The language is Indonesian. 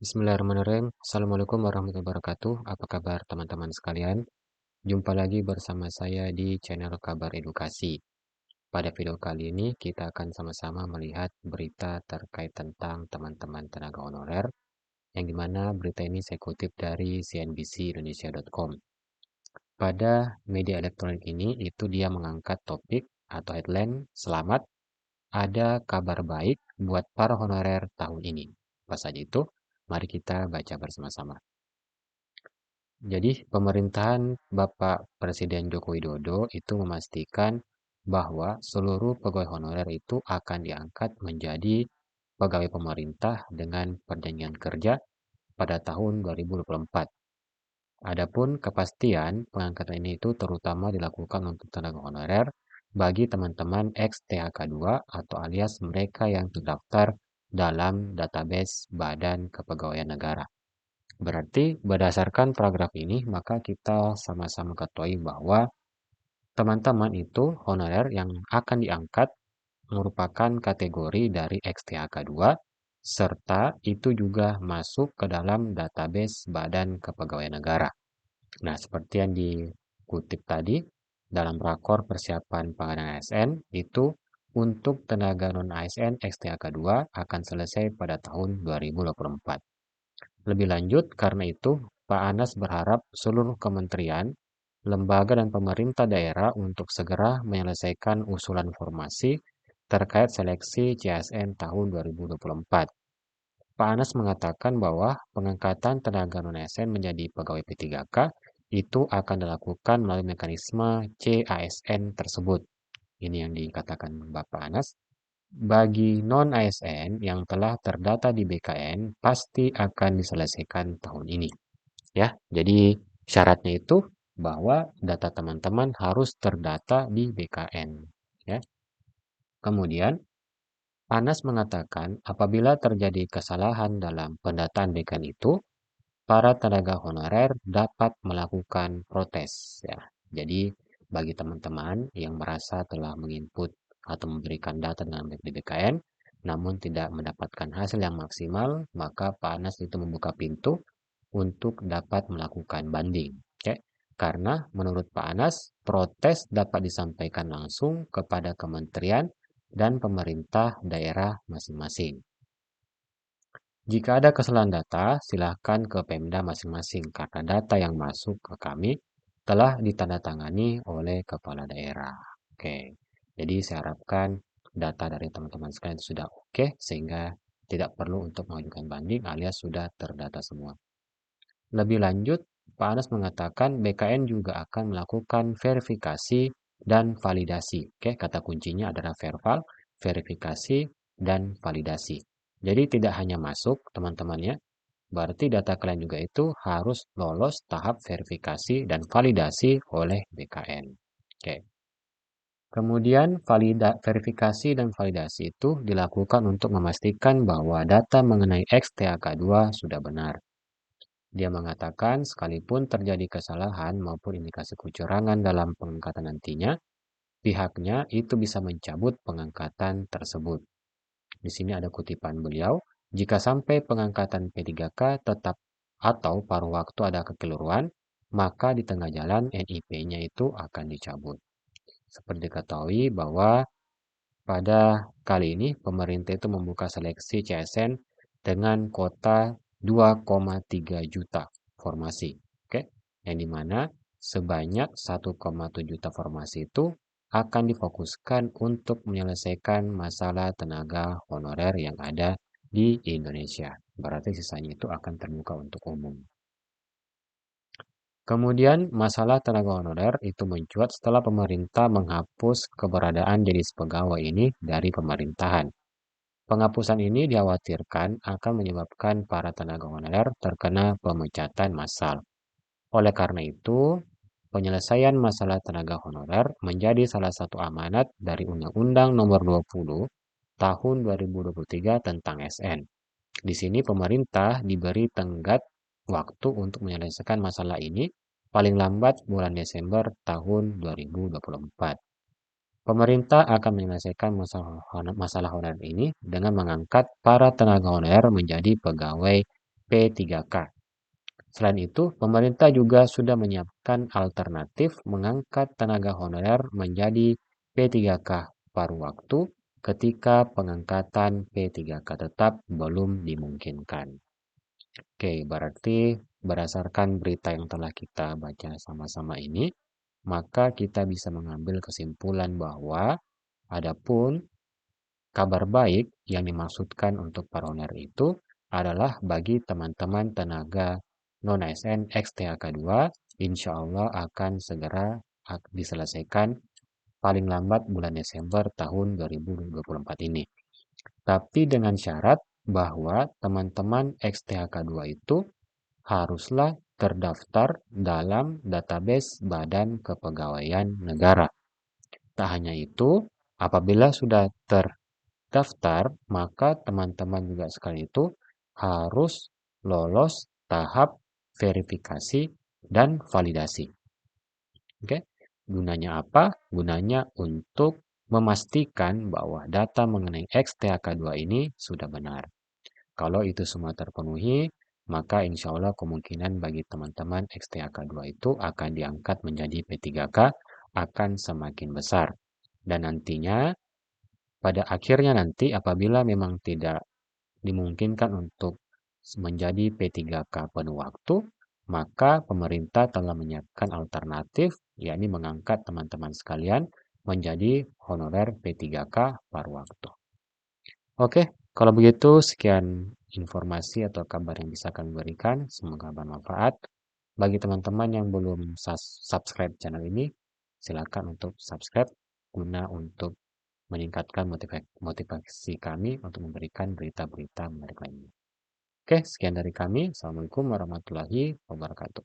Bismillahirrahmanirrahim. Assalamualaikum warahmatullahi wabarakatuh. Apa kabar teman-teman sekalian? Jumpa lagi bersama saya di channel Kabar Edukasi. Pada video kali ini kita akan sama-sama melihat berita terkait tentang teman-teman tenaga honorer, yang dimana berita ini saya kutip dari cnbcindonesia.com. Pada media elektronik ini itu dia mengangkat topik atau headline, "Selamat, ada kabar baik buat para honorer tahun ini." Apa saja itu? Mari kita baca bersama-sama. Jadi, pemerintahan Bapak Presiden Joko Widodo itu memastikan bahwa seluruh pegawai honorer itu akan diangkat menjadi pegawai pemerintah dengan perjanjian kerja pada tahun 2024. Adapun kepastian pengangkatan ini itu terutama dilakukan untuk tenaga honorer bagi teman-teman ex-THK2 atau alias mereka yang terdaftar dalam database Badan Kepegawaian Negara. Berarti berdasarkan paragraf ini, maka kita sama-sama ketahui bahwa teman-teman itu honorer yang akan diangkat merupakan kategori dari XTHK2, serta itu juga masuk ke dalam database Badan Kepegawaian Negara. Nah, seperti yang dikutip tadi, dalam rakor persiapan pengadaan ASN, itu untuk tenaga non-ASN XTHK2 akan selesai pada tahun 2024. Lebih lanjut, karena itu, Pak Anas berharap seluruh kementerian, lembaga, dan pemerintah daerah untuk segera menyelesaikan usulan formasi terkait seleksi CSN tahun 2024. Pak Anas mengatakan bahwa pengangkatan tenaga non-ASN menjadi pegawai P3K itu akan dilakukan melalui mekanisme CASN tersebut. Ini yang dikatakan Bapak Anas. Bagi non-ASN yang telah terdata di BKN pasti akan diselesaikan tahun ini. Ya, jadi syaratnya itu bahwa data teman-teman harus terdata di BKN. Ya. Kemudian, Anas mengatakan apabila terjadi kesalahan dalam pendataan BKN itu, para tenaga honorer dapat melakukan protes. Ya. Jadi, bagi teman-teman yang merasa telah menginput atau memberikan data dengan baik di BKN, namun tidak mendapatkan hasil yang maksimal, maka Pak Anas itu membuka pintu untuk dapat melakukan banding. Oke? Karena menurut Pak Anas, protes dapat disampaikan langsung kepada kementerian dan pemerintah daerah masing-masing. Jika ada kesalahan data, silakan ke Pemda masing-masing karena data yang masuk ke kami telah ditandatangani oleh kepala daerah. Oke, jadi saya harapkan data dari teman-teman sekalian sudah oke sehingga tidak perlu untuk mengajukan banding alias sudah terdata semua. Lebih lanjut, Pak Anas mengatakan BKN juga akan melakukan verifikasi dan validasi. Oke, kata kuncinya adalah verbal, verifikasi, dan validasi. Jadi tidak hanya masuk teman-temannya, berarti data kalian juga itu harus lolos tahap verifikasi dan validasi oleh BKN. Oke. Kemudian verifikasi dan validasi itu dilakukan untuk memastikan bahwa data mengenai XTHK2 sudah benar. Dia mengatakan sekalipun terjadi kesalahan maupun indikasi kecurangan dalam pengangkatan nantinya, pihaknya itu bisa mencabut pengangkatan tersebut. Di sini ada kutipan beliau, jika sampai pengangkatan P3K tetap atau paruh waktu ada kekeliruan, maka di tengah jalan NIP-nya itu akan dicabut. Seperti diketahui bahwa pada kali ini pemerintah itu membuka seleksi CSN dengan kuota 2,3 juta formasi. Oke, yang dimana sebanyak 1,7 juta formasi itu akan difokuskan untuk menyelesaikan masalah tenaga honorer yang ada di Indonesia. Berarti sisanya itu akan terbuka untuk umum. Kemudian masalah tenaga honorer itu mencuat setelah pemerintah menghapus keberadaan jadi pegawai ini dari pemerintahan. Penghapusan ini dikhawatirkan akan menyebabkan para tenaga honorer terkena pemecatan massal. Oleh karena itu, penyelesaian masalah tenaga honorer menjadi salah satu amanat dari Undang-Undang Nomor 20 Tahun 2023 tentang SN. Di sini pemerintah diberi tenggat waktu untuk menyelesaikan masalah ini paling lambat bulan Desember tahun 2024. Pemerintah akan menyelesaikan masalah honorer ini dengan mengangkat para tenaga honorer menjadi pegawai P3K. Selain itu, pemerintah juga sudah menyiapkan alternatif mengangkat tenaga honorer menjadi P3K paruh waktu ketika pengangkatan P3K tetap belum dimungkinkan. Oke, berarti berdasarkan berita yang telah kita baca sama-sama ini, maka kita bisa mengambil kesimpulan bahwa adapun kabar baik yang dimaksudkan untuk paroner itu adalah bagi teman-teman tenaga non-ASN XTHK2, insya Allah akan segera diselesaikan paling lambat bulan Desember tahun 2024 ini. Tapi dengan syarat bahwa teman-teman XTHK2 itu haruslah terdaftar dalam database Badan Kepegawaian Negara. Tak hanya itu, apabila sudah terdaftar, maka teman-teman juga sekali itu harus lolos tahap verifikasi dan validasi. Oke, gunanya apa? Gunanya untuk memastikan bahwa data mengenai XTHK2 ini sudah benar. Kalau itu semua terpenuhi, maka insya Allah kemungkinan bagi teman-teman XTHK2 itu akan diangkat menjadi P3K akan semakin besar. Dan nantinya, pada akhirnya nanti apabila memang tidak dimungkinkan untuk menjadi P3K penuh waktu, maka pemerintah telah menyiapkan alternatif, yakni mengangkat teman-teman sekalian menjadi honorer P3K paruh waktu. Oke, kalau begitu sekian informasi atau kabar yang bisa kami berikan. Semoga bermanfaat. Bagi teman-teman yang belum subscribe channel ini, silakan untuk subscribe guna untuk meningkatkan motivasi kami untuk memberikan berita-berita menarik lainnya. Oke, sekian dari kami. Assalamualaikum warahmatullahi wabarakatuh.